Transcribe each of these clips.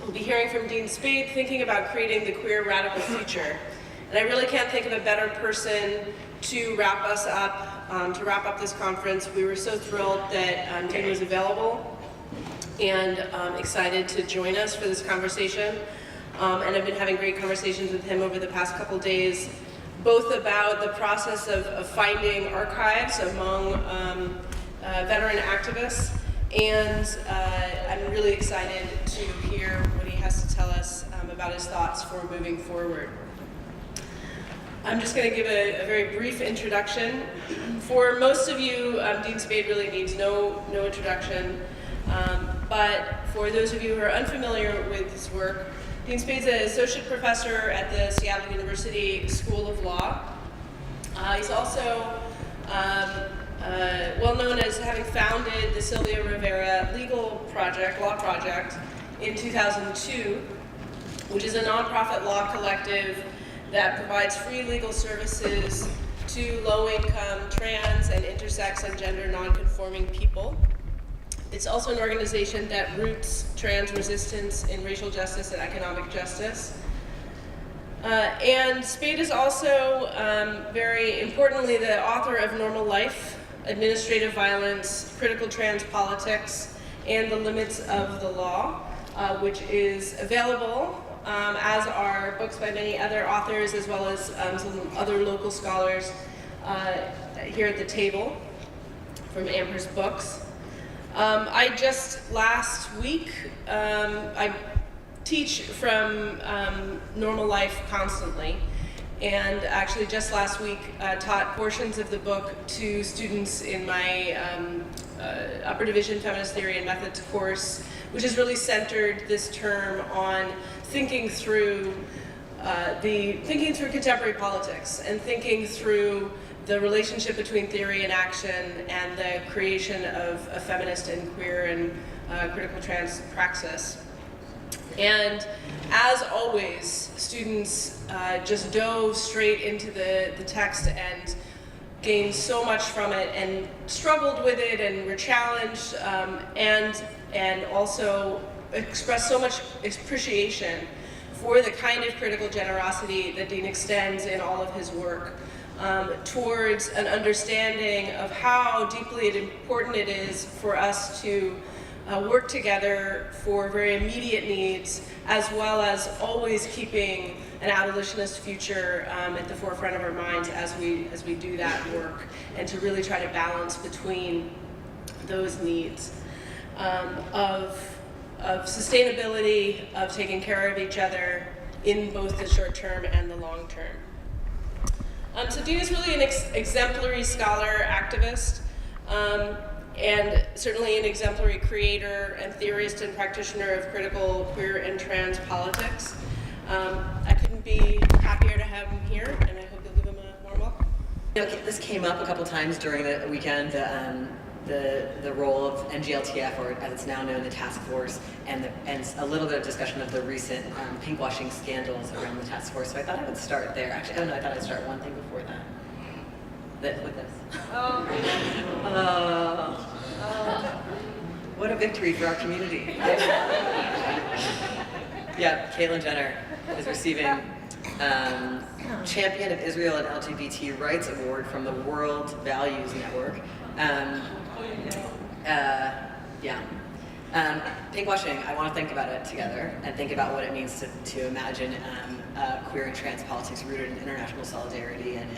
We'll be hearing from Dean Spade, thinking about creating the queer radical future. And I really can't think of a better person to wrap us up, to wrap up this conference. We were so thrilled that Dean was available and excited to join us for this conversation. And I've been having great conversations with him over the past couple days, both about the process of finding archives among veteran activists, and I'm really excited to hear what he has to tell us about his thoughts for moving forward. I'm just going to give a very brief introduction. For most of you, Dean Spade really needs no introduction, but for those of you who are unfamiliar with his work, Dean Spade is an associate professor at the Seattle University School of Law. He's also well known as having founded the Sylvia Rivera Law Project in 2002, which is a nonprofit law collective that provides free legal services to low-income trans and intersex and gender non-conforming people. It's also an organization that roots trans resistance in racial justice and economic justice. And Spade is also, very importantly, the author of Normal Life, Administrative Violence, Critical Trans Politics, and the Limits of the Law, which is available, as are books by many other authors, as well as some other local scholars here at the table from Amherst Books. I just last week, I teach from Normal Life constantly, and actually just last week taught portions of the book to students in my upper division feminist theory and methods course, which is really centered this term on thinking through contemporary politics and thinking through the relationship between theory and action and the creation of a feminist and queer and critical trans praxis. And as always, students just dove straight into the text and gained so much from it and struggled with it and were challenged and also expressed so much appreciation for the kind of critical generosity that Dean extends in all of his work towards an understanding of how deeply important it is for us to work together for very immediate needs, as well as always keeping an abolitionist future at the forefront of our minds as we do that work, and to really try to balance between those needs of sustainability, of taking care of each other in both the short term and the long term. So Dean is really an exemplary scholar, activist, and certainly an exemplary creator and theorist and practitioner of critical queer and trans politics. I couldn't be happier to have him here, and I hope you'll give him a warm welcome. You know, this came up a couple times during the weekend, the role of NGLTF, or as it's now known, the task force, and a little bit of discussion of the recent pinkwashing scandals around the task force. So I thought I would start there. Actually, oh no, I thought I'd start one thing before that. With this. What a victory for our community. Yeah, Caitlyn Jenner is receiving Champion of Israel and LGBT Rights Award from the World Values Network. Pinkwashing, I want to think about it together and think about what it means to imagine queer and trans politics rooted in international solidarity and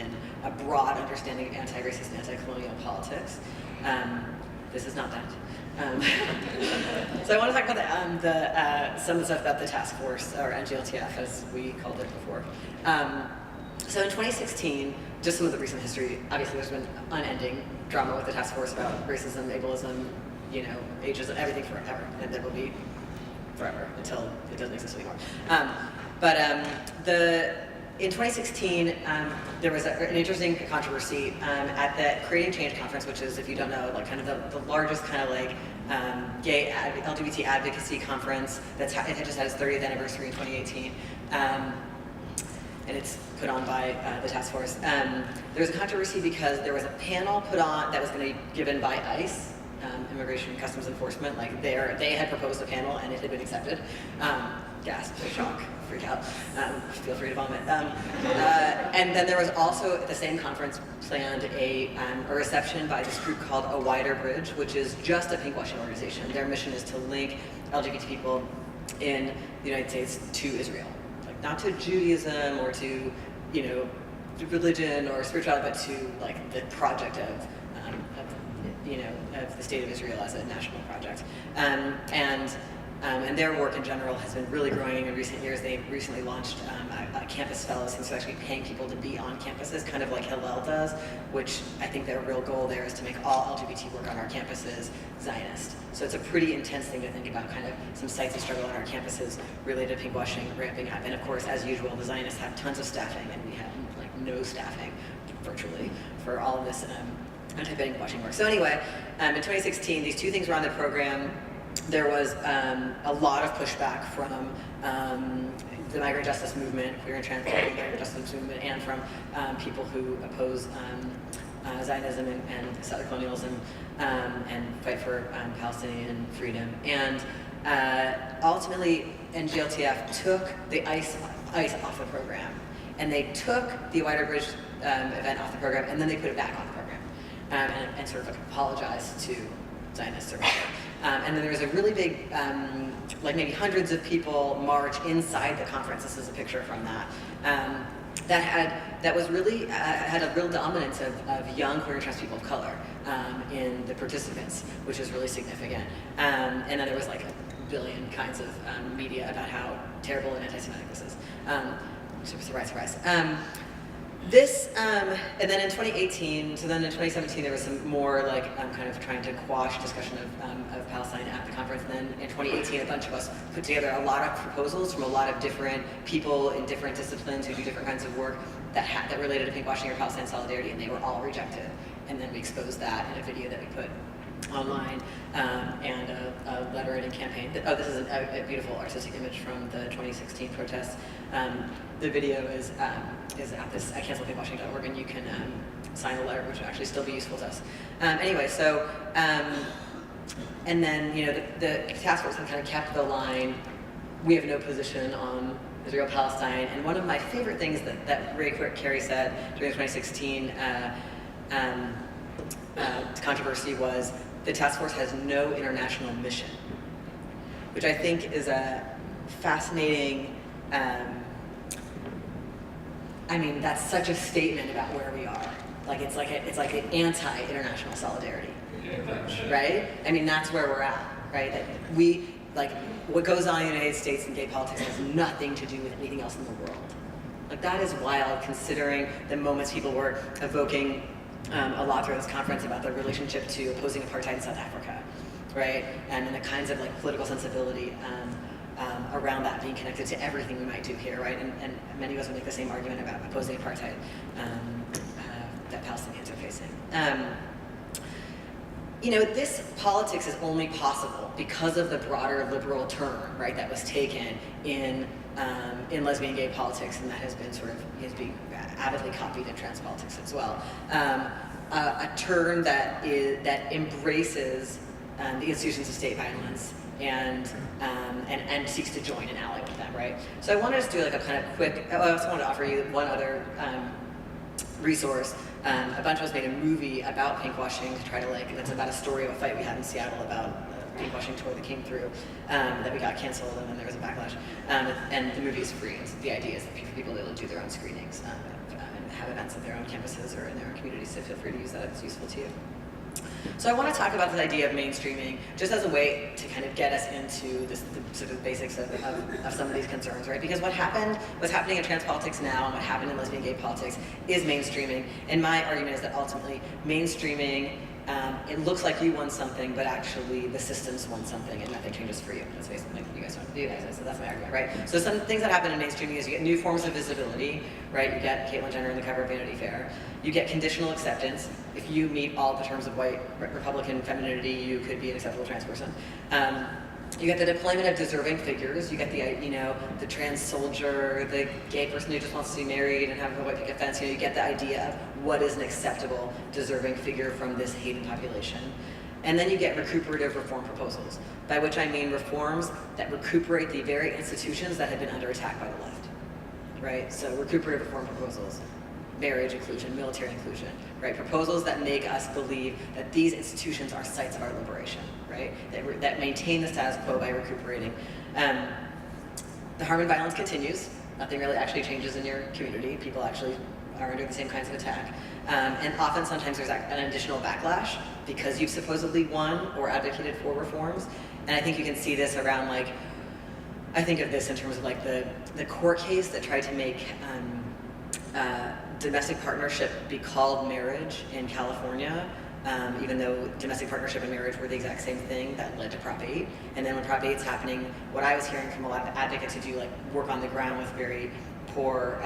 a broad understanding of anti-racist and anti-colonial politics. This is not that. So I want to talk about some of the stuff about the task force, or NGLTF as we called it before. So in 2016, just some of the recent history, obviously there's been unending drama with the task force about racism, ableism, you know, ageism, everything forever, and there will be forever until it doesn't exist anymore. In 2016, there was an interesting controversy at the Creating Change conference, which is, if you don't know, like kind of the largest kind of like gay LGBT advocacy conference it had just had its 30th anniversary in 2018. And it's put on by the task force. There was a controversy because there was a panel put on that was going to be given by ICE, Immigration and Customs Enforcement. Like they had proposed a panel and it had been accepted. Gasp, shock, freak out. Feel free to vomit. And then there was also at the same conference planned a reception by this group called A Wider Bridge, which is just a pinkwashing organization. Their mission is to link LGBT people in the United States to Israel, like not to Judaism or to, you know, religion or spirituality, but to like the project of the state of Israel as a national project. And their work in general has been really growing in recent years. They recently launched a campus fellows, and so actually paying people to be on campuses, kind of like Hillel does, which I think their real goal there is to make all LGBT work on our campuses Zionist. So it's a pretty intense thing to think about, kind of some sites of struggle on our campuses related to pinkwashing ramping up. And of course, as usual, the Zionists have tons of staffing, and we have like no staffing virtually for all of this anti-pinkwashing work. So anyway, in 2016, these two things were on the program. There was a lot of pushback from the migrant justice movement, queer and trans migrant justice movement, and from people who oppose Zionism and settler colonialism and fight for Palestinian freedom. And ultimately, NGLTF took the ICE off the program, and they took the Wider Bridge event off the program, and then they put it back on the program, and sort of like apologized to Zionists or whatever. And then there was a really big, like maybe hundreds of people march inside the conference. This is a picture from that. That was really had a real dominance of young queer and trans people of color in the participants, which was really significant. And then there was like a billion kinds of media about how terrible and anti-Semitic this is. Surprise, surprise. And then in 2018, so then in 2017 there was some more like kind of trying to quash discussion of Palestine at the conference. And then in 2018, a bunch of us put together a lot of proposals from a lot of different people in different disciplines who do different kinds of work that related to pinkwashing or Palestine solidarity, and they were all rejected. And then we exposed that in a video that we put online, and a letter writing campaign. Oh, this is a beautiful artistic image from the 2016 protests. The video is at this icancelpinkwashing.org, and you can sign a letter, which would actually still be useful to us. Anyway, so, and then, you know, the task force kind of kept the line, we have no position on Israel-Palestine. And one of my favorite things that Ray Carey said during the 2016 controversy was, the task force has no international mission, which I think is a fascinating, I mean, that's such a statement about where we are. Like it's like an anti-international solidarity, right? I mean, that's where we're at, right? That we, like, what goes on in the United States in gay politics has nothing to do with anything else in the world. Like, that is wild, considering the moments people were evoking a lot throughout this conference about the relationship to opposing apartheid in South Africa, right? And the kinds of like political sensibility around that being connected to everything we might do here, right? And many of us would make the same argument about opposing apartheid that Palestinians are facing. You know, this politics is only possible because of the broader liberal term, right, that was taken in lesbian gay politics, and that has been is being avidly copied in trans politics as well. A term that embraces the institutions of state violence and seeks to join an ally with them, right? So I wanted to do like a kind of quick. I also wanted to offer you one other resource. A bunch of us made a movie about pinkwashing to try to it's about a story of a fight we had in Seattle about the pinkwashing tour that came through that we got canceled, and then there was a backlash. And the movie is free. And so the idea is that people able to do their own screenings and have events at their own campuses or in their own communities. So feel free to use that if it's useful to you. So I want to talk about this idea of mainstreaming just as a way to kind of get us into the sort of basics of some of these concerns, right? Because what's happening in trans politics now and what happened in lesbian gay politics is mainstreaming. And my argument is that ultimately mainstreaming, it looks like you want something, but actually the systems want something and nothing changes for you. That's basically what you guys want to do. So that's my argument, right? So some things that happen in mainstreaming is you get new forms of visibility, right? You get Caitlyn Jenner in the cover of Vanity Fair. You get conditional acceptance. If you meet all the terms of white Republican femininity, you could be an acceptable trans person. You get the deployment of deserving figures. You get the trans soldier, the gay person who just wants to be married and have a white picket fence. You get the idea of what is an acceptable, deserving figure from this hated population. And then you get recuperative reform proposals, by which I mean reforms that recuperate the very institutions that have been under attack by the left, right? So recuperative reform proposals, marriage inclusion, military inclusion, right? Proposals that make us believe that these institutions are sites of our liberation, right? That maintain the status quo by recuperating. The harm and violence continues. Nothing really actually changes in your community. People actually are under the same kinds of attack. And often, sometimes there's an additional backlash because you've supposedly won or advocated for reforms. And I think you can see this around, like, I think of this in terms of like the court case that tried to make domestic partnership be called marriage in California, even though domestic partnership and marriage were the exact same thing. That led to Prop 8. And then when Prop 8's happening, what I was hearing from a lot of advocates who do like work on the ground with very poor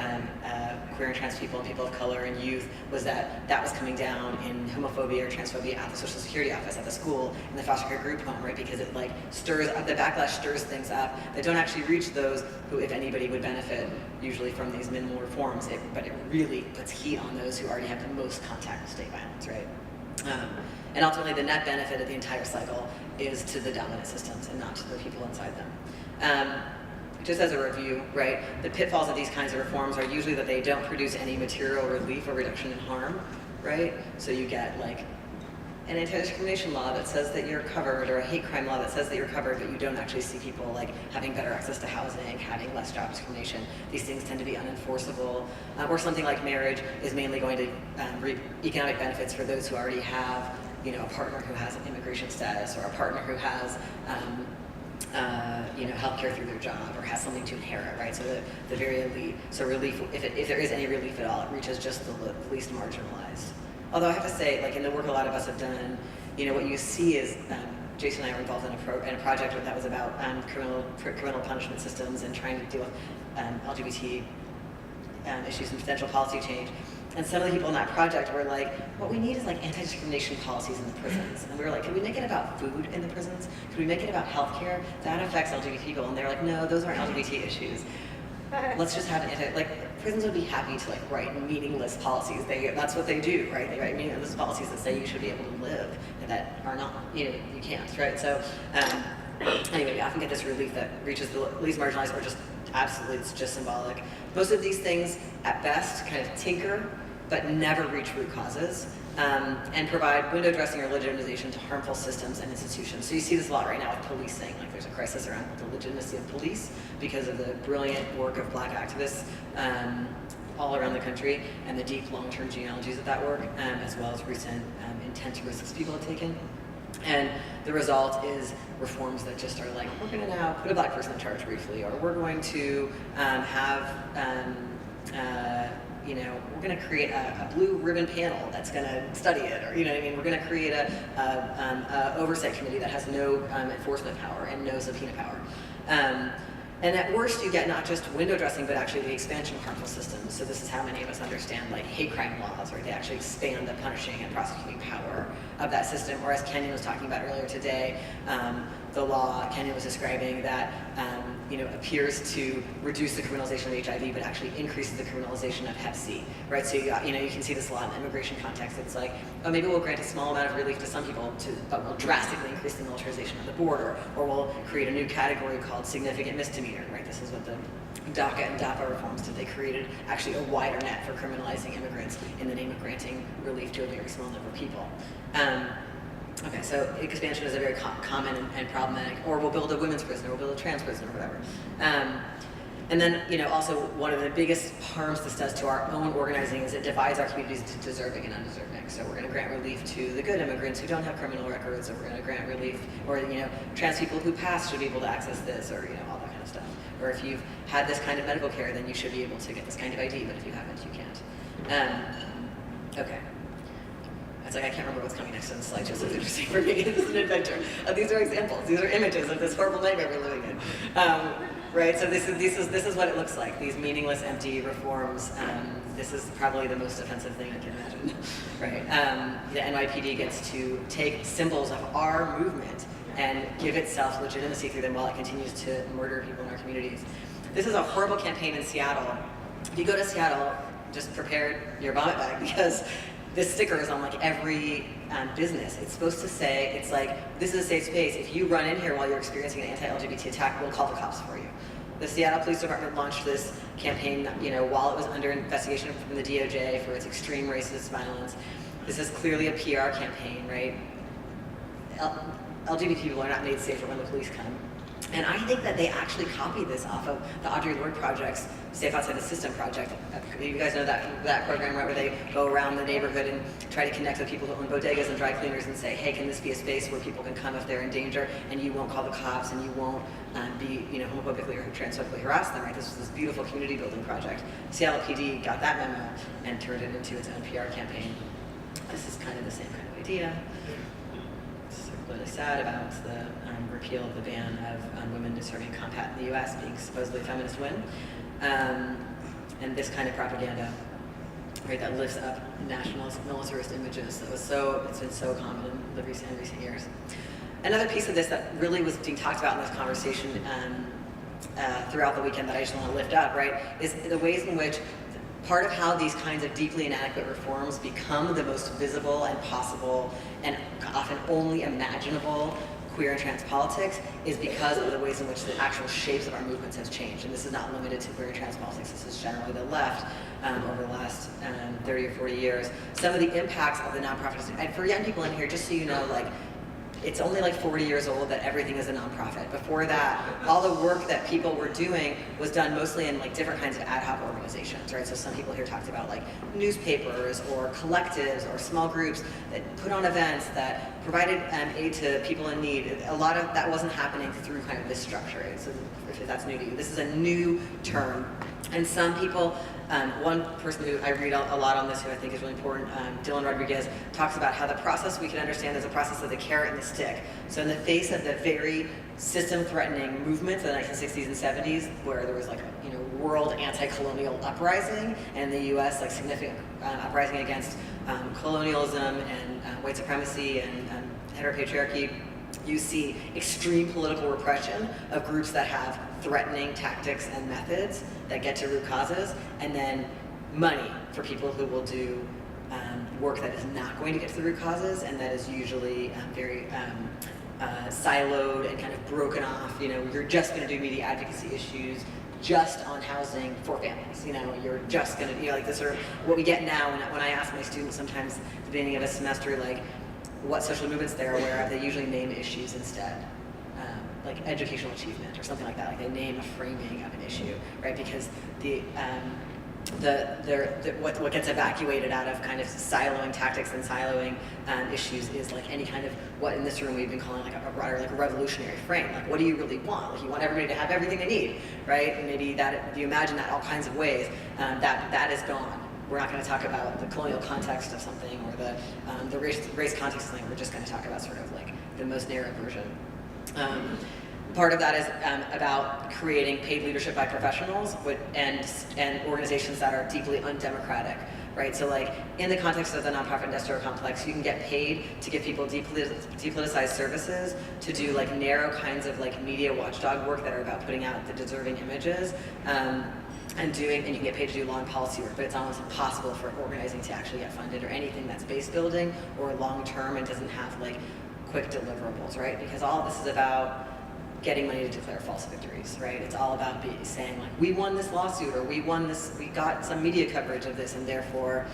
queer and trans people and people of color and youth was that was coming down in homophobia or transphobia at the Social Security office, at the school, in the foster care group home, right? Because it like stirs up, the backlash stirs things up that don't actually reach those who, if anybody, would benefit usually from these minimal reforms, but it really puts heat on those who already have the most contact with state violence, right? And ultimately the net benefit of the entire cycle is to the dominant systems and not to the people inside them. Just as a review, right, the pitfalls of these kinds of reforms are usually that they don't produce any material relief or reduction in harm, right? So you get like an anti-discrimination law that says that you're covered, or a hate crime law that says that you're covered, but you don't actually see people like having better access to housing, having less job discrimination. These things tend to be unenforceable. Or something like marriage is mainly going to reap economic benefits for those who already have, you know, a partner who has an immigration status, or a partner who has healthcare through their job, or has something to inherit, right? So the very elite. So relief, if there is any relief at all, it reaches just the least marginalized. Although I have to say, like in the work a lot of us have done, you know, what you see is, Jason and I were involved in a project that was about criminal punishment systems and trying to deal with LGBT issues and potential policy change. And some of the people in that project were like, what we need is like anti-discrimination policies in the prisons. And we were like, can we make it about food in the prisons? Could we make it about healthcare? That affects LGBT people. And they're like, no, those aren't LGBT issues. Let's just have prisons would be happy to like write meaningless policies. That's what they do, right? They write meaningless policies that say you should be able to live and that are not, you can't, right? So anyway, we often get this relief that reaches the least marginalized, or just absolutely, it's just symbolic. Most of these things, at best, kind of tinker, but never reach root causes, and provide window dressing or legitimization to harmful systems and institutions. So you see this a lot right now with policing. Like there's a crisis around the legitimacy of police because of the brilliant work of Black activists all around the country, and the deep long-term genealogies of that work, as well as recent intense risks people have taken. And the result is reforms that just are like, we're going to now put a Black person in charge briefly, or we're going to we're going to create a blue ribbon panel that's going to study it, or, we're going to create a oversight committee that has no enforcement power and no subpoena power. And at worst, you get not just window dressing, but actually the expansion of harmful systems. So this is how many of us understand like hate crime laws, right? They actually expand the punishing and prosecuting power of that system. Or as Kenyon was talking about earlier today, the law Kenyon was describing that appears to reduce the criminalization of HIV, but actually increases the criminalization of Hep C, right? So you can see this a lot in the immigration context. It's like, oh, maybe we'll grant a small amount of relief to some people, but we'll drastically increase the militarization of the border, or we'll create a new category called significant misdemeanor, right? This is what the DACA and DAPA reforms did. They created actually a wider net for criminalizing immigrants in the name of granting relief to a very small number of people. Okay, so expansion is a very common and problematic, or we'll build a women's prison, or we'll build a trans prison, or whatever. And then, also one of the biggest harms this does to our own organizing is it divides our communities into deserving and undeserving. So we're going to grant relief to the good immigrants who don't have criminal records, or we're going to grant relief, or, trans people who pass should be able to access this, or, all that kind of stuff. Or if you've had this kind of medical care, then you should be able to get this kind of ID, but if you haven't, you can't. Okay. It's like I can't remember what's coming next on the slide, just as interesting for me. This is an adventure. These are examples. These are images of this horrible nightmare we're living in. Right? So this is what it looks like. These meaningless, empty reforms. This is probably the most offensive thing I can imagine. Right? The NYPD gets to take symbols of our movement and give itself legitimacy through them while it continues to murder people in our communities. This is a horrible campaign in Seattle. If you go to Seattle, just prepare your vomit bag, because this sticker is on like every business. It's supposed to say, it's like, this is a safe space. If you run in here while you're experiencing an anti-LGBT attack, we'll call the cops for you. The Seattle Police Department launched this campaign, while it was under investigation from the DOJ for its extreme racist violence. This is clearly a PR campaign, right? LGBT people are not made safer when the police come. And I think that they actually copied this off of the Audre Lorde Project's Safe Outside the System project. You guys know that program, right, where they go around the neighborhood and try to connect with people who own bodegas and dry cleaners and say, hey, can this be a space where people can come if they're in danger, and you won't call the cops, and you won't be, homophobically or transphobically harass them, right? This was this beautiful community building project. Seattle PD got that memo and turned it into its own PR campaign. This is kind of the same kind of idea. It's really sad about the repeal of the ban of women serving combat in the U.S. being supposedly a feminist win. And this kind of propaganda, right, that lifts up nationalist, militarist images it's been so common in recent years. Another piece of this that really was being talked about in this conversation throughout the weekend that I just want to lift up, right, is the ways in which part of how these kinds of deeply inadequate reforms become the most visible and possible and often only imaginable queer and trans politics is because of the ways in which the actual shapes of our movements have changed. And this is not limited to queer and trans politics. This is generally the left over the last 30 or 40 years. Some of the impacts of the nonprofit, and for young people in here, just so you know, like, it's only like 40 years old that everything is a nonprofit. Before that, all the work that people were doing was done mostly in like different kinds of ad hoc organizations, right? So some people here talked about like newspapers or collectives or small groups that put on events that provided aid to people in need. A lot of that wasn't happening through kind of this structure, right? So if that's new to you, this is a new term. And some people, one person who I read a lot on this, who I think is really important, Dylan Rodriguez, talks about how the process we can understand is a process of the carrot and the stick. So in the face of the very system-threatening movements in the 1960s and 70s, where there was like world anti-colonial uprising, and in the U.S. like significant uprising against colonialism and white supremacy and heteropatriarchy, you see extreme political repression of groups that have threatening tactics and methods that get to root causes, and then money for people who will do work that is not going to get to the root causes, and that is usually very siloed and kind of broken off. You're just going to do media advocacy issues just on housing for families. You're just going to, like this sort of what we get now when I ask my students sometimes at the beginning of a semester, like, what social movements they're aware of, they usually name issues instead, like educational achievement or something like that. Like they name a framing of an issue, right? Because what gets evacuated out of kind of siloing tactics and siloing issues is like any kind of what in this room we've been calling like a broader, like a revolutionary frame. Like, what do you really want? Like, you want everybody to have everything they need, right? And maybe that, if you imagine that all kinds of ways, that is gone. We're not going to talk about the colonial context of something or the race context of something. We're just going to talk about sort of like the most narrow version. Part of that is about creating paid leadership by professionals and organizations that are deeply undemocratic, right? So like in the context of the nonprofit industrial complex, you can get paid to give people depoliticized services to do like narrow kinds of like media watchdog work that are about putting out the deserving images. And you can get paid to do law and policy work, but it's almost impossible for organizing to actually get funded or anything that's base building or long term and doesn't have like quick deliverables, right? Because all of this is about getting money to declare false victories, right? It's all about saying like, we won this lawsuit, or we got some media coverage of this, and therefore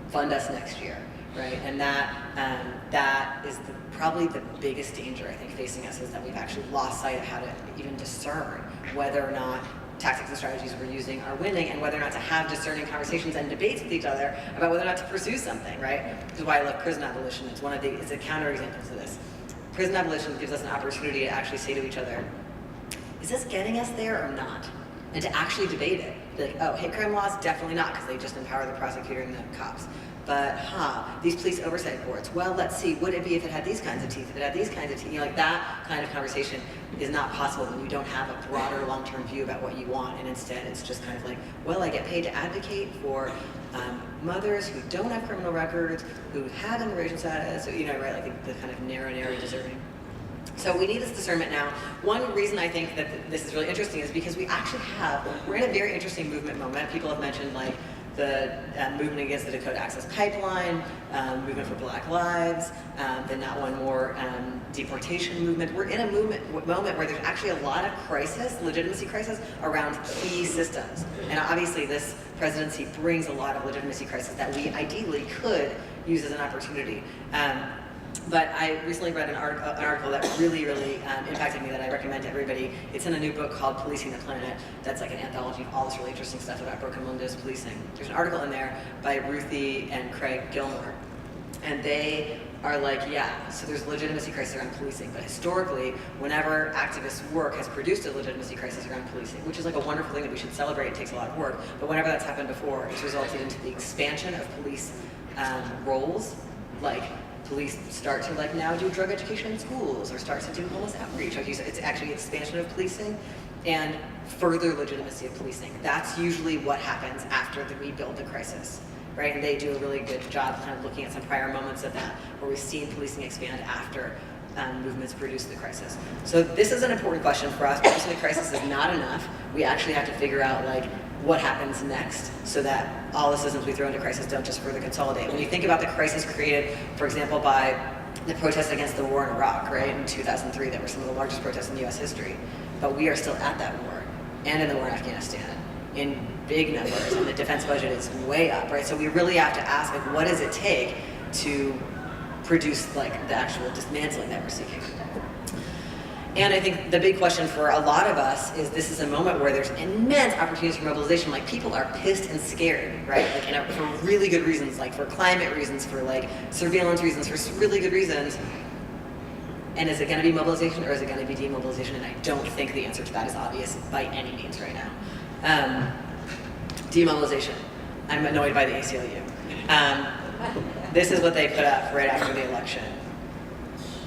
fund us next year, right? And that is probably the biggest danger I think facing us, is that we've actually lost sight of how to even discern whether or not tactics and strategies we're using are winning, and whether or not to have discerning conversations and debates with each other about whether or not to pursue something, right? This is why I love prison abolition. It's a counterexample to this. Prison abolition gives us an opportunity to actually say to each other, is this getting us there or not? And to actually debate it. Be like, oh, hate crime laws, definitely not, because they just empower the prosecutor and the cops. But, these police oversight boards, well, let's see, would it be if it had these kinds of teeth, if it had these kinds of teeth? Like that kind of conversation is not possible when you don't have a broader long-term view about what you want, and instead it's just kind of like, well, I get paid to advocate for mothers who don't have criminal records, who have immigration status, right, like the kind of narrow deserving. So we need this discernment now. One reason I think that this is really interesting is because we're in a very interesting movement moment. People have mentioned like the movement against the Dakota Access Pipeline, movement for Black Lives, the Not One More deportation movement. We're in a moment where there's actually a lot of crisis, legitimacy crisis, around key systems. And obviously this presidency brings a lot of legitimacy crisis that we ideally could use as an opportunity. But I recently read an article that really impacted me that I recommend to everybody. It's in a new book called Policing the Planet. That's like an anthology of all this really interesting stuff about Broken Windows policing. There's an article in there by Ruthie and Craig Gilmore. And they are like, yeah, so there's a legitimacy crisis around policing, but historically, whenever activist work has produced a legitimacy crisis around policing, which is like a wonderful thing that we should celebrate, it takes a lot of work, but whenever that's happened before, it's resulted into the expansion of police roles, like police start to like now do drug education in schools or start to do homeless outreach. Like you said, it's actually expansion of policing and further legitimacy of policing. That's usually what happens after we build the crisis, right? And they do a really good job kind of looking at some prior moments of that where we've seen policing expand after movements produce the crisis. So this is an important question for us. Producing the crisis is not enough. We actually have to figure out like what happens next so that all the systems we throw into crisis don't just further consolidate. When you think about the crisis created, for example, by the protests against the war in Iraq, right, in 2003, that were some of the largest protests in US history, but we are still at that war, and in the war in Afghanistan, in big numbers, and the defense budget is way up, right? So we really have to ask, like, what does it take to produce, like, the actual dismantling that we're seeking? And I think the big question for a lot of us is this is a moment where there's immense opportunities for mobilization. Like people are pissed and scared, right? Like for really good reasons, like for climate reasons, for like surveillance reasons, for really good reasons. And is it going to be mobilization or is it going to be demobilization? And I don't think the answer to that is obvious by any means right now. Demobilization. I'm annoyed by the ACLU. This is what they put up right after the election.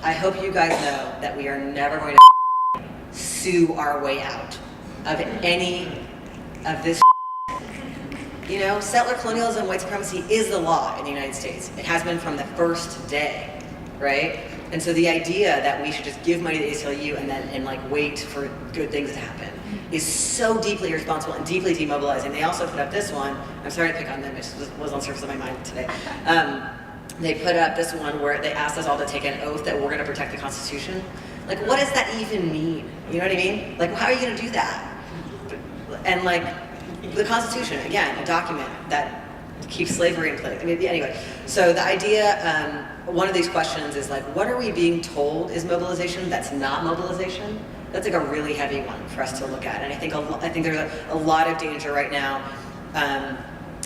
I hope you guys know that we are never going to sue our way out of any of this. You know, settler colonialism, white supremacy is the law in the United States. It has been from the first day, right? And so the idea that we should just give money to the ACLU and like wait for good things to happen is so deeply irresponsible and deeply demobilizing. They also put up this one. I'm sorry to pick on them, it just was on the surface of my mind today. They put up this one where they asked us all to take an oath that we're going to protect the Constitution. Like, what does that even mean? You know what I mean? Like, how are you going to do that? And like, the Constitution, again, a document that keeps slavery in place. I mean, anyway, so the idea, one of these questions is like, what are we being told is mobilization that's not mobilization? That's like a really heavy one for us to look at. And I think there's a lot of danger right now.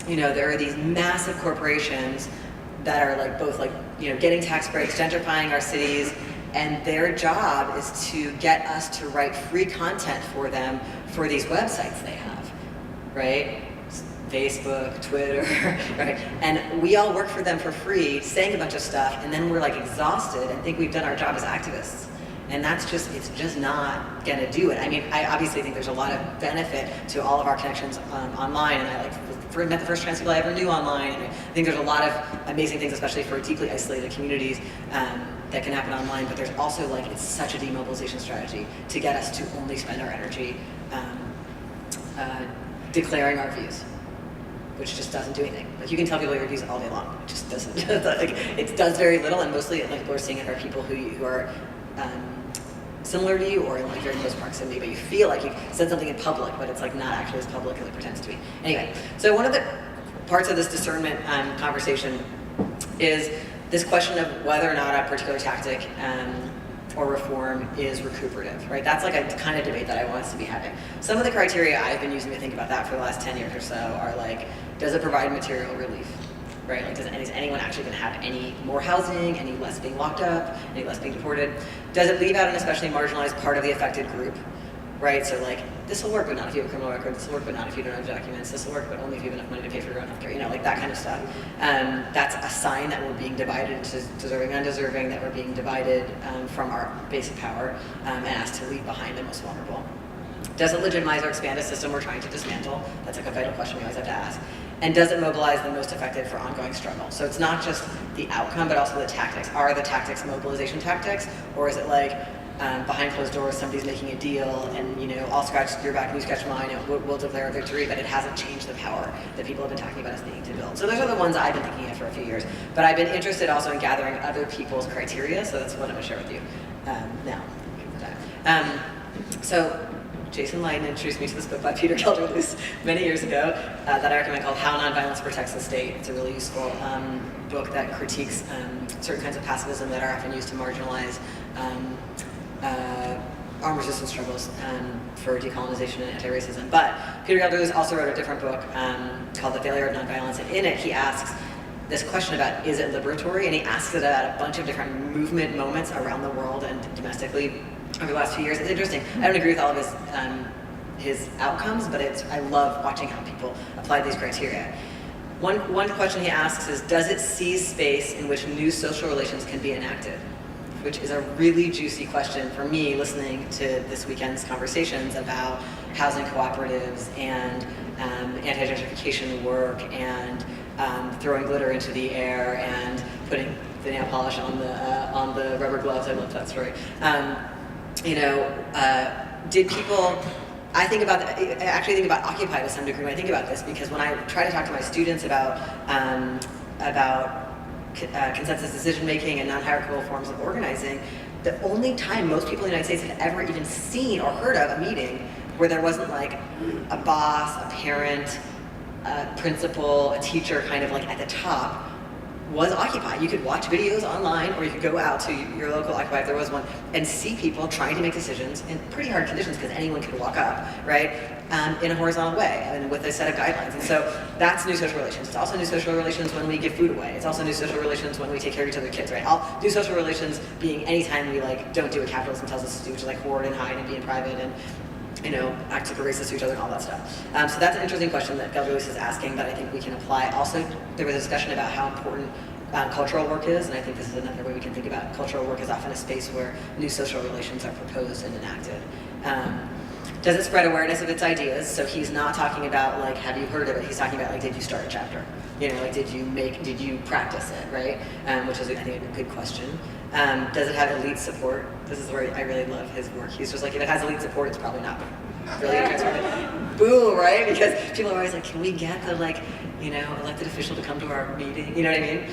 You know, there are these massive corporations that are like both like, you know, getting tax breaks, gentrifying our cities, and their job is to get us to write free content for them for these websites they have, right? Facebook, Twitter, right? And we all work for them for free, saying a bunch of stuff, and then we're like exhausted and think we've done our job as activists. And that's just, it's just not gonna do it. I mean, I obviously think there's a lot of benefit to all of our connections online, and I met the first trans people I ever knew online, and I think there's a lot of amazing things, especially for deeply isolated communities, that can happen online, but there's also like, it's such a demobilization strategy to get us to only spend our energy declaring our views, which just doesn't do anything. Like you can tell people your views all day long, it just doesn't, like, it does very little, and mostly like we're seeing it are people who are similar to you or in like very close proximity, but you feel like you've said something in public, but it's like not actually as public as it pretends to be. Anyway, so one of the parts of this discernment conversation is this question of whether or not a particular tactic or reform is recuperative, right? That's like a kind of debate that I want us to be having. Some of the criteria I've been using to think about that for the last 10 years or so are like, does it provide material relief? Right? Like, is anyone actually going to have any more housing, any less being locked up, any less being deported? Does it leave out an especially marginalized part of the affected group? Right? So like, this will work, but not if you have a criminal record. This will work, but not if you don't have documents. This will work, but only if you have enough money to pay for your own healthcare. You know, like that kind of stuff. That's a sign that we're being divided into deserving, undeserving, that we're being divided from our basic power and asked to leave behind the most vulnerable. Does it legitimize or expand a system we're trying to dismantle? That's like a vital question we always have to ask. And does it mobilize the most effective for ongoing struggle? So it's not just the outcome, but also the tactics. Are the tactics mobilization tactics? Or is it like, behind closed doors somebody's making a deal, and I'll scratch your back and you scratch mine, and we'll declare a victory, but it hasn't changed the power that people have been talking about us needing to build. So those are the ones I've been thinking of for a few years. But I've been interested also in gathering other people's criteria, so that's what I'm going to share with you now. So Jason Leiden introduced me to this book by Peter Gelderloos many years ago that I recommend, called How Nonviolence Protects the State. It's a really useful book that critiques certain kinds of pacifism that are often used to marginalize armed resistance struggles for decolonization and anti-racism. But Peter Gelderloos also wrote a different book called The Failure of Nonviolence, and in it he asks this question about, is it liberatory? And he asks it about a bunch of different movement moments around the world and domestically over the last few years. It's interesting. I don't agree with all of his outcomes, but I love watching how people apply these criteria. One question he asks is, does it seize space in which new social relations can be enacted? Which is a really juicy question for me, listening to this weekend's conversations about housing cooperatives and anti-gentrification work and throwing glitter into the air and putting the nail polish on the rubber gloves. I love that story. Did people? I actually think about Occupy to some degree when I think about this, because when I try to talk to my students about consensus decision making and non-hierarchical forms of organizing, the only time most people in the United States had ever even seen or heard of a meeting where there wasn't like a boss, a parent, a principal, a teacher kind of like at the top was Occupy. You could watch videos online, or you could go out to your local Occupy if there was one and see people trying to make decisions in pretty hard conditions, because anyone could walk up, right, in a horizontal way and with a set of guidelines. And so that's new social relations. It's also new social relations when we give food away. It's also new social relations when we take care of each other's kids, right? New social relations being anytime we don't do what capitalism tells us to do, which is like hoard and hide and be in private and act super racist to each other and all that stuff. So that's an interesting question that Gelderloos is asking that I think we can apply. Also, there was a discussion about how important cultural work is, and I think this is another way we can think about cultural work as often a space where new social relations are proposed and enacted. Does it spread awareness of its ideas? So he's not talking about have you heard of it? He's talking about did you start a chapter? Did you practice it, right? Which is, I think, a good question. Does it have elite support? This is where I really love his work. He's just if it has elite support, it's probably not really transformative. Boom, right? Because people are always can we get the elected official to come to our meeting? You know what I mean?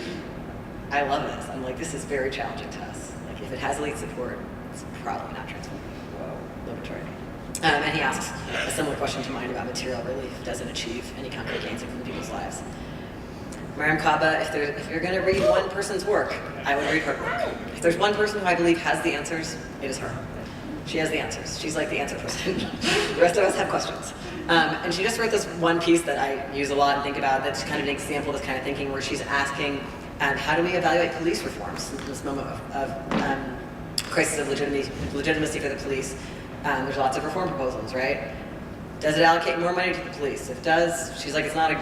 I love this. I'm this is very challenging to us. If it has elite support, it's probably not transformative. Whoa, liberatory. And he asks a similar question to mine about material relief. Does it achieve any concrete gains in people's lives? Mariam Kaba, if you're going to read one person's work, I would read her work. If there's one person who I believe has the answers, it is her. She has the answers. She's the answer person. The rest of us have questions. And she just wrote this one piece that I use a lot and think about that's kind of an example of this kind of thinking, where she's asking, how do we evaluate police reforms in this moment of crisis of legitimacy for the police? There's lots of reform proposals, right? Does it allocate more money to the police? If it does, she's it's not going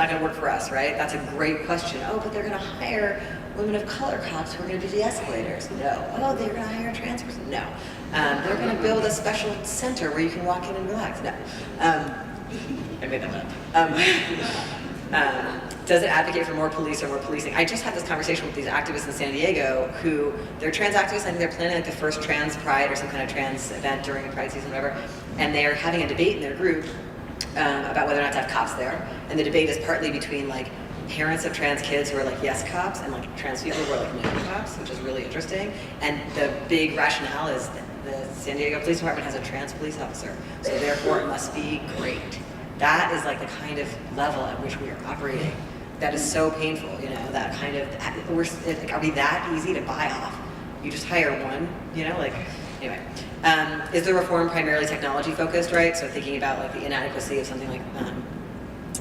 to work for us, right? That's a great question. Oh, but they're going to hire women of color cops who are going to be de-escalators. No. Oh, they're going to hire trans person. No. They're going to build a special center where you can walk in and relax. No. I made that up. Does it advocate for more police or more policing? I just had this conversation with these activists in San Diego who, they're trans activists. I think they're planning the first trans pride or some kind of trans event during the pride season, whatever. And they're having a debate in their group about whether or not to have cops there. And the debate is partly between parents of trans kids who are yes cops and trans people who are no cops, which is really interesting. And the big rationale is that the San Diego Police Department has a trans police officer, so therefore it must be great. That is the kind of level at which we are operating. That is so painful, that kind of, are we that easy to buy off? You just hire one, anyway. Is the reform primarily technology focused, right? So thinking about the inadequacy of something like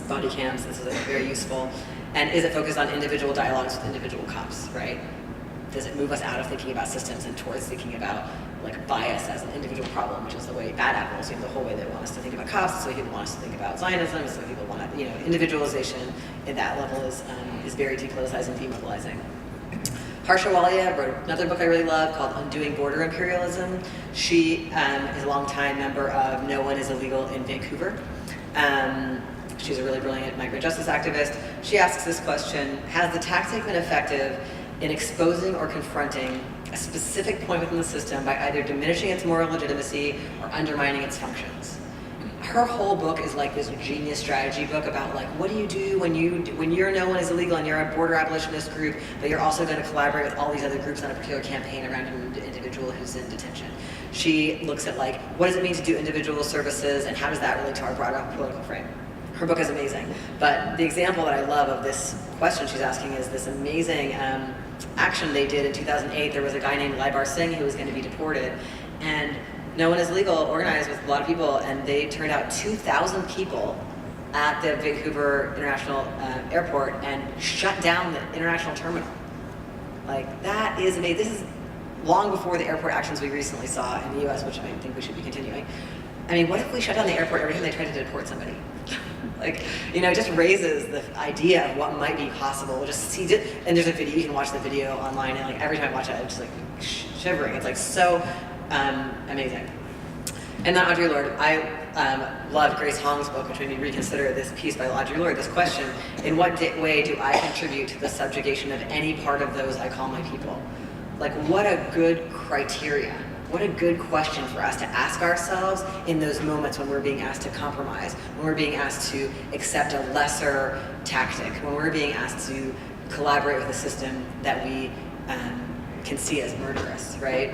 body cams, this is very useful. And is it focused on individual dialogues with individual cops, right? Does it move us out of thinking about systems and towards thinking about bias as an individual problem, which is the way bad apples, the whole way they want us to think about cops, so people want us to think about Zionism, so people want individualization in that level is very depoliticizing, demobilizing. Harsha Walia wrote another book I really love called Undoing Border Imperialism. She is a longtime member of No One is Illegal in Vancouver. She's a really brilliant migrant justice activist. She asks this question: has the tactic been effective in exposing or confronting a specific point within the system by either diminishing its moral legitimacy or undermining its functions. Her whole book is like this genius strategy book about like, what do you do when you're no one is illegal and you're a border abolitionist group, but you're also going to collaborate with all these other groups on a particular campaign around an individual who's in detention. She looks at like, what does it mean to do individual services and how does that relate to our broader political frame? Her book is amazing, but the example that I love of this question she's asking is this amazing action they did in 2008. There was a guy named Laibar Singh who was going to be deported, and No One Is Legal organized with a lot of people, and they turned out 2,000 people at the Vancouver International Airport and shut down the international terminal. Like, that is amazing. This is long before the airport actions we recently saw in the US, which I think we should be continuing. I mean, what if we shut down the airport every time they tried to deport somebody? Like, you know, it just raises the idea of what might be possible. We'll just see it, and there's a video, you can watch the video online, and like every time I watch it, I'm just like shivering. It's like so amazing. And then Audre Lorde, I loved Grace Hong's book, which made me reconsider this piece by Audre Lorde, this question: in what way do I contribute to the subjugation of any part of those I call my people? Like, what a good criteria. What a good question for us to ask ourselves in those moments when we're being asked to compromise, when we're being asked to accept a lesser tactic, when we're being asked to collaborate with a system that we can see as murderous, right?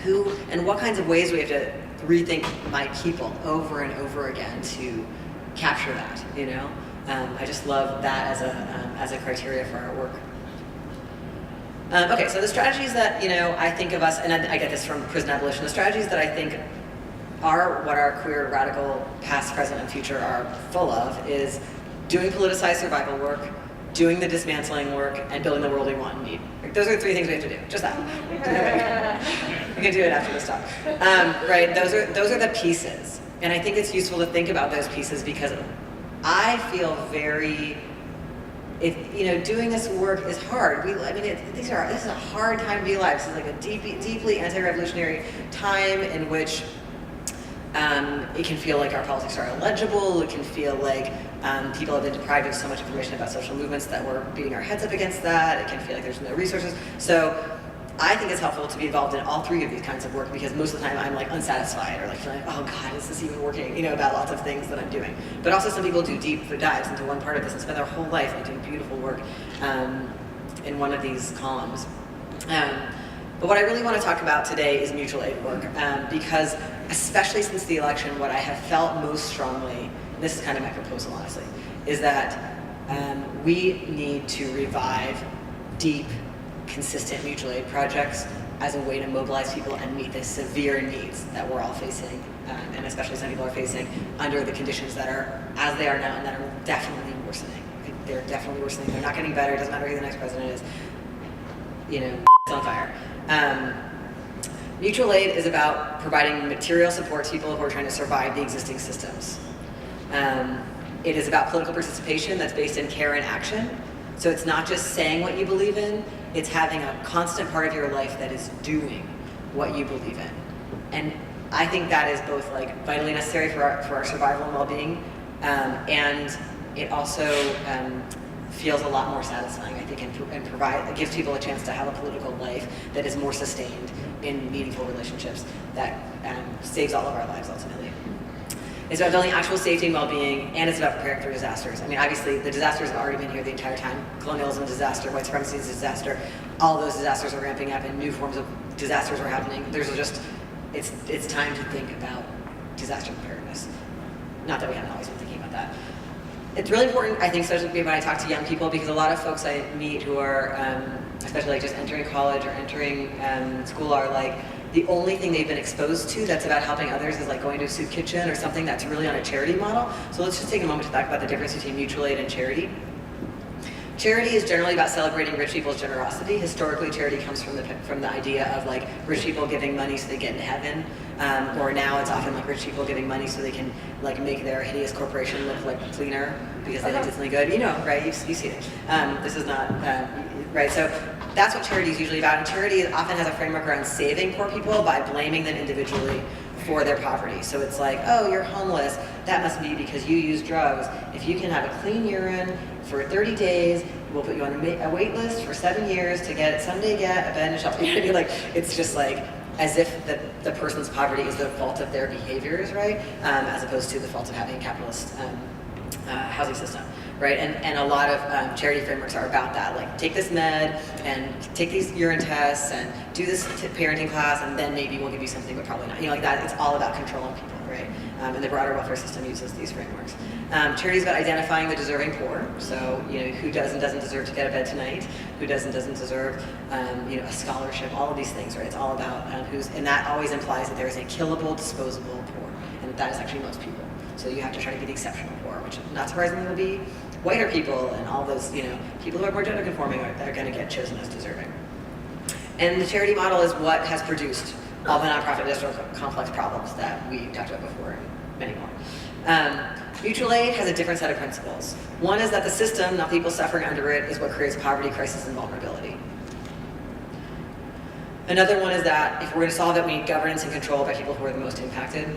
Who and what kinds of ways we have to rethink my people over and over again to capture that, you know? I just love that as a criteria for our work. Okay, so the strategies that, you know, I think of us, and I get this from prison abolition, the strategies that I think are what our queer radical past, present, and future are full of is doing politicized survival work, doing the dismantling work, and building the world we want and need. Like, those are the 3 things we have to do, just that. We can do it after this talk. Right, those are the pieces. And I think it's useful to think about those pieces because I feel very, doing this work is hard. This is a hard time to be alive. This is like a deeply anti-revolutionary time in which it can feel like our politics are illegible. It can feel like people have been deprived of so much information about social movements that we're beating our heads up against that. It can feel like there's no resources. So I think it's helpful to be involved in all 3 of these kinds of work because most of the time I'm like unsatisfied or like feeling, oh God, is this even working? About lots of things that I'm doing. But also some people do deep dives into one part of this and spend their whole life doing beautiful work in one of these columns. But what I really want to talk about today is mutual aid work because especially since the election, what I have felt most strongly, and this is kind of my proposal honestly, is that we need to revive deep, consistent mutual aid projects as a way to mobilize people and meet the severe needs that we're all facing, and especially some people are facing under the conditions that are as they are now and that are definitely worsening. They're definitely worsening. They're not getting better. It doesn't matter who the next president is. It's on fire. Mutual aid is about providing material support to people who are trying to survive the existing systems. It is about political participation that's based in care and action. So it's not just saying what you believe in, it's having a constant part of your life that is doing what you believe in. And I think that is both like vitally necessary for our survival and well-being, and it also feels a lot more satisfying, I think, and gives people a chance to have a political life that is more sustained in meaningful relationships that saves all of our lives ultimately. It's about building actual safety and well-being, and it's about preparing for disasters. Obviously, the disasters have already been here the entire time. Colonialism is a disaster, white supremacy is a disaster. All those disasters are ramping up, and new forms of disasters are happening. It's time to think about disaster preparedness. Not that we haven't always been thinking about that. It's really important, I think, especially when I talk to young people, because a lot of folks I meet who are, especially like just entering college or entering school, are like, the only thing they've been exposed to that's about helping others is like going to a soup kitchen or something that's really on a charity model. So let's just take a moment to talk about the difference between mutual aid and charity. Charity is generally about celebrating rich people's generosity. Historically, charity comes from the idea of like rich people giving money so they get into heaven, or now it's often like rich people giving money so they can like make their hideous corporation look like cleaner because they think it's something good. Right? You see it. This is not right. So that's what charity is usually about. And charity often has a framework around saving poor people by blaming them individually for their poverty. So it's like, oh, you're homeless. That must be because you use drugs. If you can have a clean urine for 30 days we'll put you on a wait list for 7 years to someday get a bed and a shelter. You know what I mean? Like, it's just like, as if the person's poverty is the fault of their behaviors, right? As opposed to the fault of having a capitalist housing system, right? And a lot of charity frameworks are about that. Like, take this med and take these urine tests and do this parenting class, and then maybe we'll give you something, but probably not. You know, like that. It's all about controlling people, right? And the broader welfare system uses these frameworks. Charity is about identifying the deserving poor. So, you know, who does and doesn't deserve to get a bed tonight? Who does and doesn't deserve, you know, a scholarship? All of these things, right? It's all about who's, and that always implies that there is a killable, disposable poor, and that is actually most people. So you have to try to be the exceptional poor, which not surprisingly will be whiter people, and all those, you know, people who are more gender conforming are going to get chosen as deserving. And the charity model is what has produced all the nonprofit industrial complex problems that we talked about before, and many more. Mutual aid has a different set of principles. One is that the system, not people suffering under it, is what creates poverty, crisis, and vulnerability. Another one is that if we're going to solve it, we need governance and control by people who are the most impacted.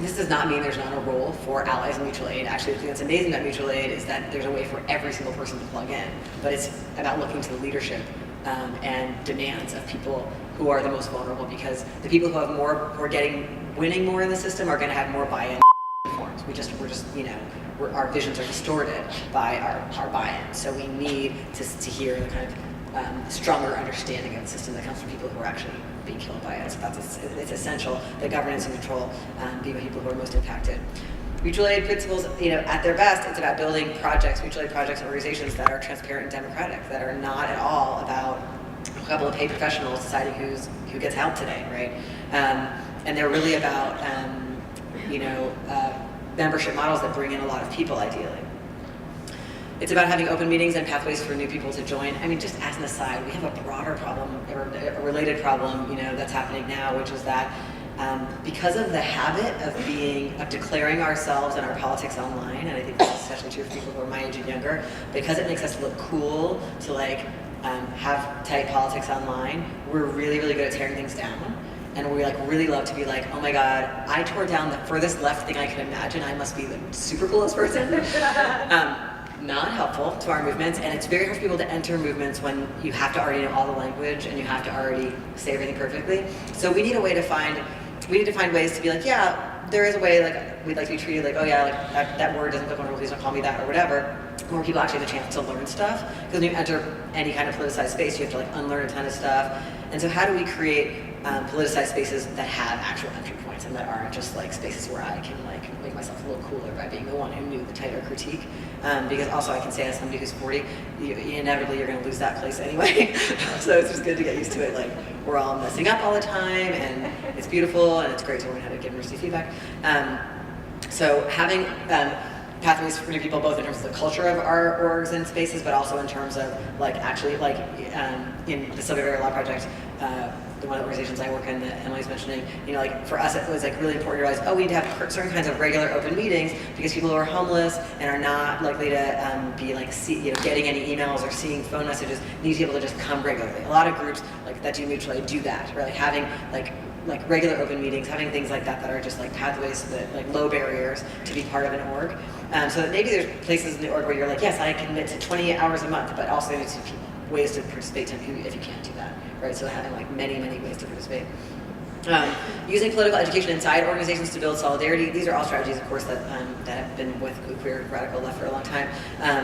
This does not mean there's not a role for allies in mutual aid. Actually, the thing that's amazing about mutual aid is that there's a way for every single person to plug in, but it's about looking to the leadership and demands of people who are the most vulnerable, because the people who have more, who are winning more in the system, are going to have more buy-in forms. We're just, you know, our visions are distorted by our buy-in. So we need to hear the kind of stronger understanding of the system that comes from people who are actually being killed by it. So it's essential that governance and control be by people who are most impacted. Mutual aid principles, you know, at their best, it's about building projects, mutual aid projects and organizations that are transparent and democratic, that are not at all about a couple of paid professionals deciding who gets help today, right? And they're really about, you know, membership models that bring in a lot of people, ideally. It's about having open meetings and pathways for new people to join. I mean, just as an aside, we have a broader problem, or a related problem, you know, that's happening now, which is that because of the habit of declaring ourselves and our politics online, and I think this is especially true for people who are my age and younger, because it makes us look cool to like have tight politics online, we're really, really good at tearing things down. And we like really love to be like, oh my God, I tore down the furthest left thing I could imagine. I must be the super coolest person. Not helpful to our movements, and it's very hard for people to enter movements when you have to already know all the language and you have to already say everything perfectly. So we need a way to find ways to be like, yeah, there is a way, like we'd like to be treated like, oh yeah, like that word doesn't look wonderful, please don't call me that, or whatever. More people actually have a chance to learn stuff, because when you enter any kind of politicized space, you have to like unlearn a ton of stuff. And so how do we create politicized spaces that have actual entry points and that aren't just like spaces where I can like make myself a little cooler by being the one who knew the tighter critique? Because also I can say, as somebody who's 40, inevitably you're going to lose that place anyway. So it's just good to get used to it. Like, we're all messing up all the time, and it's beautiful, and it's great to learn how to give and receive feedback. So having pathways for new people, both in terms of the culture of our orgs and spaces, but also in terms of like actually like in the Sylvia Rivera Law Project, the one of the organizations I work in that Emily's mentioning, you know, like for us it was like really important to realize, oh, we need to have certain kinds of regular open meetings, because people who are homeless and are not likely to be like getting any emails or seeing phone messages need to be able to just come regularly. A lot of groups like that do mutual aid do that, right? Like having like regular open meetings, having things like that are just like pathways, that like low barriers to be part of an org. So that maybe there's places in the org where you're like, yes, I commit to 20 hours a month, but also there's ways to participate if you can't do that, right? So having like many ways to participate. Using political education inside organizations to build solidarity. These are all strategies, of course, that have been with queer radical left for a long time,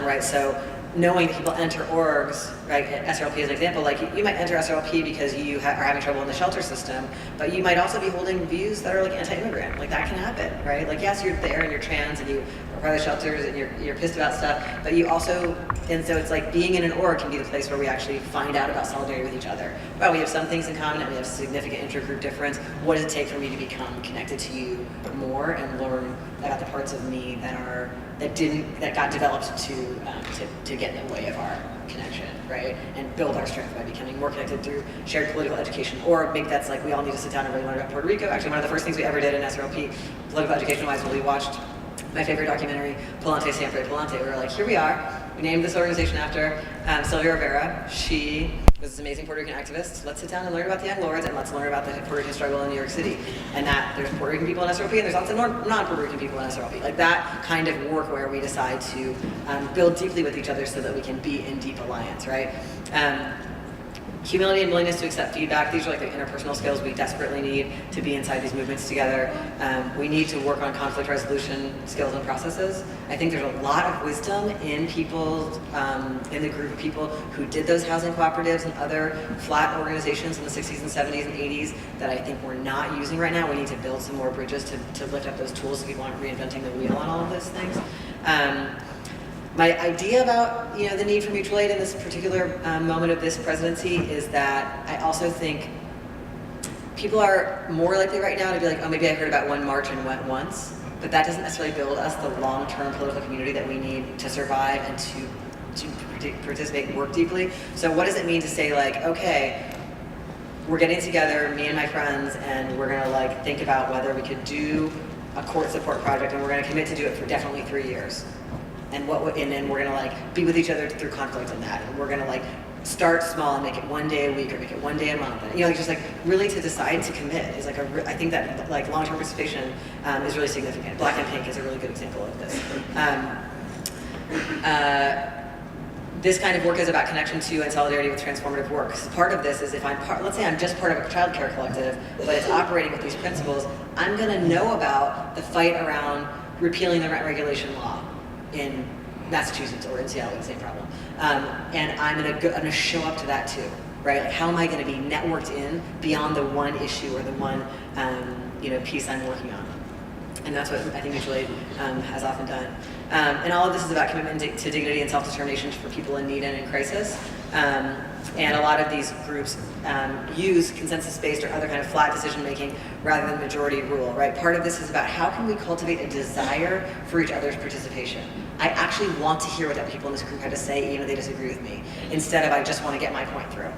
right? So knowing that people enter orgs, right? SRLP is an example. Like you might enter SRLP because you are having trouble in the shelter system, but you might also be holding views that are like anti-immigrant. Like that can happen, right? Like yes, you're there and you're trans and you are part of the shelters and you're pissed about stuff, but you also, and so it's like being in an org can be the place where we actually find out about solidarity with each other. Well, we have some things in common and we have significant intergroup difference. What does it take for me to become connected to you more and learn about the parts of me that got developed to get in the way of our connection, right? And build our strength by becoming more connected through shared political education. Or maybe that's like we all need to sit down and really learn about Puerto Rico. Actually, one of the first things we ever did in SRLP, political education-wise, when we watched my favorite documentary, Palante Siempre Palante. We were like, here we are. We named this organization after Sylvia Rivera. She this amazing Puerto Rican activist. Let's sit down and learn about the young Lordes, and let's learn about the Puerto Rican struggle in New York City. And that there's Puerto Rican people in SRLP, and there's lots of non-Puerto Rican people in SRLP. Like that kind of work where we decide to build deeply with each other so that we can be in deep alliance, right? Humility and willingness to accept feedback. These are like the interpersonal skills we desperately need to be inside these movements together. We need to work on conflict resolution skills and processes. I think there's a lot of wisdom in people, in the group of people who did those housing cooperatives and other flat organizations in the 60s and 70s and 80s that I think we're not using right now. We need to build some more bridges to lift up those tools so people aren't reinventing the wheel on all of those things. My idea about the need for mutual aid in this particular moment of this presidency is that I also think people are more likely right now to be like, oh, maybe I heard about one march and went once, but that doesn't necessarily build us the long-term political community that we need to survive and to participate and work deeply. So what does it mean to say like, okay, we're getting together, me and my friends, and we're gonna like think about whether we could do a court support project, and we're gonna commit to do it for definitely 3 years. And then we're gonna like be with each other through conflict in that, and we're gonna like start small and make it 1 day a week or make it 1 day a month. And, just like really to decide to commit is like I think that like long-term participation is really significant. Black and Pink is a really good example of this. This kind of work is about connection to and solidarity with transformative work. So part of this is if let's say I'm just part of a childcare collective, but it's operating with these principles, I'm gonna know about the fight around repealing the rent regulation law in Massachusetts or in Seattle, the same problem. And I'm gonna show up to that too, right? Like how am I gonna be networked in beyond the one issue or the one piece I'm working on? And that's what I think mutual aid has often done. And all of this is about commitment to dignity and self-determination for people in need and in crisis. And a lot of these groups use consensus-based or other kind of flat decision-making rather than majority rule, right? Part of this is about how can we cultivate a desire for each other's participation. I actually want to hear what other people in this group had to say, even if they disagree with me, instead of I just want to get my point through.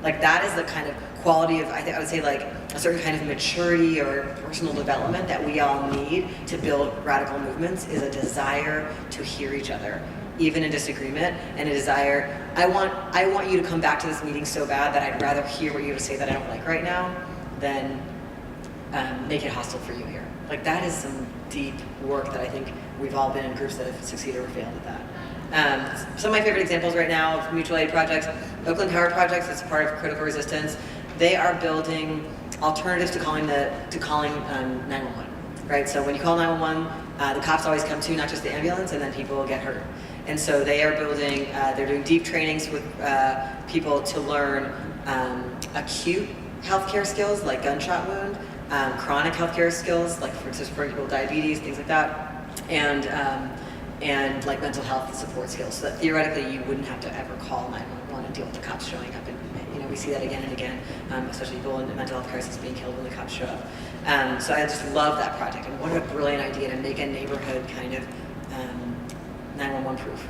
Like that is the kind of quality of, I would say like a certain kind of maturity or personal development that we all need to build radical movements, is a desire to hear each other, even in disagreement, and a desire, I want you to come back to this meeting so bad that I'd rather hear what you have to say that I don't like right now than make it hostile for you here. Like that is some deep work that I think we've all been in groups that have succeeded or failed at that. Some of my favorite examples right now of mutual aid projects, Oakland Power Projects, it's part of Critical Resistance. They are building alternatives to calling 911, right? So when you call 911, the cops always come to, not just the ambulance, and then people get hurt. And so they are building, they're doing deep trainings with people to learn acute healthcare skills like gunshot wound, chronic healthcare skills like for instance for people with diabetes, things like that, and like mental health support skills, so that theoretically you wouldn't have to ever call 911 and deal with the cops showing up. And we see that again and again, especially people in a mental health crisis being killed when the cops show up. So I just love that project, and what a brilliant idea to make a neighborhood kind of 911 proof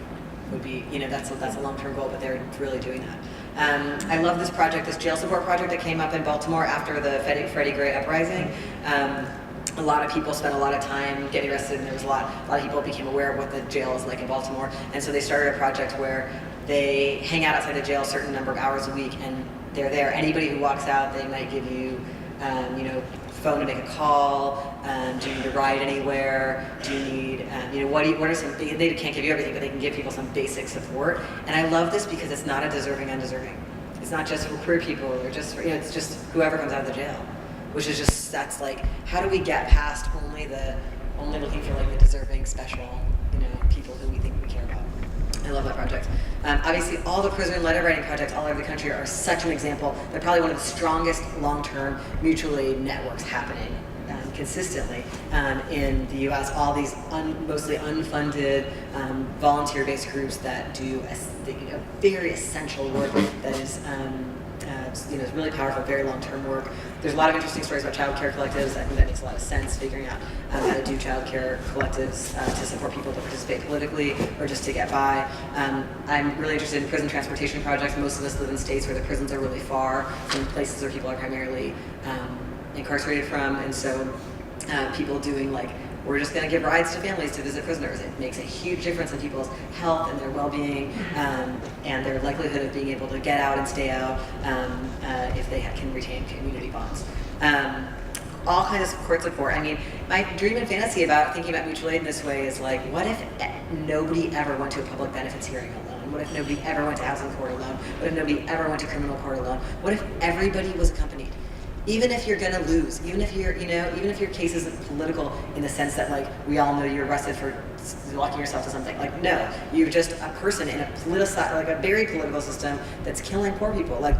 would be, that's a long-term goal, but they're really doing that. I love this project, this jail support project that came up in Baltimore after the Freddie Gray uprising. A lot of people spent a lot of time getting arrested, and there was a lot of people became aware of what the jail is like in Baltimore, and so they started a project where they hang out outside the jail a certain number of hours a week, and they're there. Anybody who walks out, they might give you, phone to make a call. Do you need a ride anywhere? Do you need, what are some? They can't give you everything, but they can give people some basic support. And I love this because it's not a deserving undeserving. It's not just for queer people or just for, it's just whoever comes out of the jail, which is just, that's like, how do we get past only looking for like the deserving special, people who we think we care about. I love that project. Obviously, all the prisoner letter writing projects all over the country are such an example. They're probably one of the strongest long-term mutual aid networks happening consistently in the U.S. All these mostly unfunded, volunteer-based groups that do very essential work that is really powerful, very long-term work. There's a lot of interesting stories about child care collectives. I think that makes a lot of sense, figuring out how to do child care collectives to support people to participate politically or just to get by. I'm really interested in prison transportation projects. Most of us live in states where the prisons are really far from places where people are primarily incarcerated from, and so people doing like we're just going to give rides to families to visit prisoners. It makes a huge difference in people's health and their well-being and their likelihood of being able to get out and stay out if they can retain community bonds. All kinds of support support. I mean, my dream and fantasy about thinking about mutual aid in this way is like, what if nobody ever went to a public benefits hearing alone? What if nobody ever went to housing court alone? What if nobody ever went to criminal court alone? What if everybody was accompanied? Even if you're gonna lose, even if you're, even if your case isn't political in the sense that like we all know you're arrested for locking yourself to something. Like, no, you're just a person in a like a very political system that's killing poor people. Like,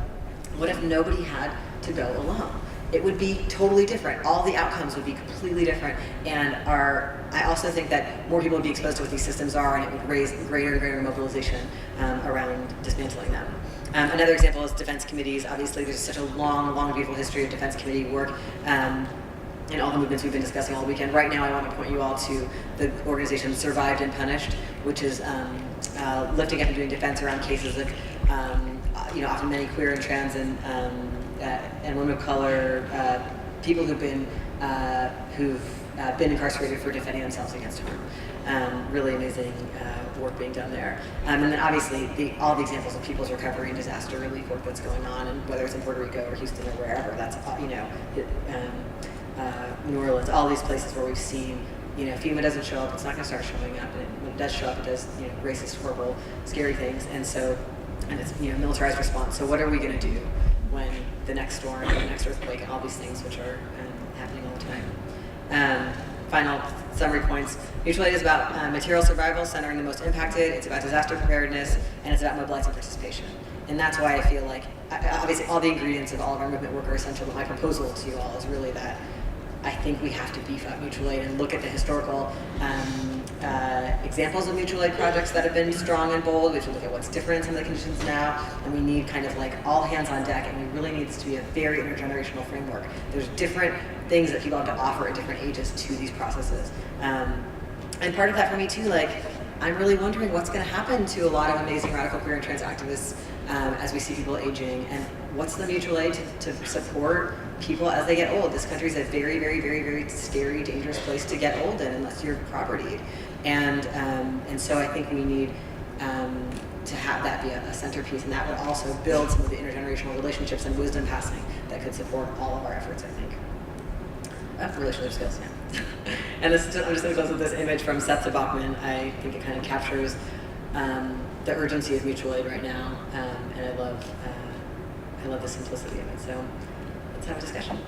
what if nobody had to go alone? It would be totally different. All the outcomes would be completely different. And I also think that more people would be exposed to what these systems are, and it would raise greater and greater mobilization around dismantling them. Another example is defense committees. Obviously, there's such a long, beautiful history of defense committee work and all the movements we've been discussing all weekend. Right now, I want to point you all to the organization Survived and Punished, which is lifting up and doing defense around cases of, often many queer and trans and women of color, people who've been incarcerated for defending themselves against harm. Really amazing work being done there. And then obviously all the examples of people's recovery and disaster relief work that's going on, and whether it's in Puerto Rico or Houston or wherever, that's, New Orleans, all these places where we've seen, FEMA doesn't show up, it's not going to start showing up, and when it does show up, it does, racist, horrible, scary things, and it's, militarized response. So what are we going to do when the next storm, or the next earthquake, and all these things which are happening all the time? Final summary points. Mutual aid is about material survival, centering the most impacted. It's about disaster preparedness, and it's about mobilizing participation. And that's why I feel like, obviously, all the ingredients of all of our movement work are essential, but my proposal to you all is really that I think we have to beef up mutual aid and look at the historical examples of mutual aid projects that have been strong and bold. We have to look at what's different in some of the conditions now, and we need kind of like all hands on deck, and we really needs to be a very intergenerational framework. There's different things that people have to offer at different ages to these processes. And part of that for me too, like, I'm really wondering what's going to happen to a lot of amazing radical queer and trans activists as we see people aging, and what's the mutual aid to support people as they get old. This country is a very, very, very, very scary, dangerous place to get old in unless you're propertied. And so I think we need to have that be a centerpiece, and that would also build some of the intergenerational relationships and wisdom passing that could support all of our efforts, I think. Relationship skills, yeah. And I'm just going to close with this image from Setsa Bachman. I think it kind of captures the urgency of mutual aid right now, and I love the simplicity of it. So let's have a discussion.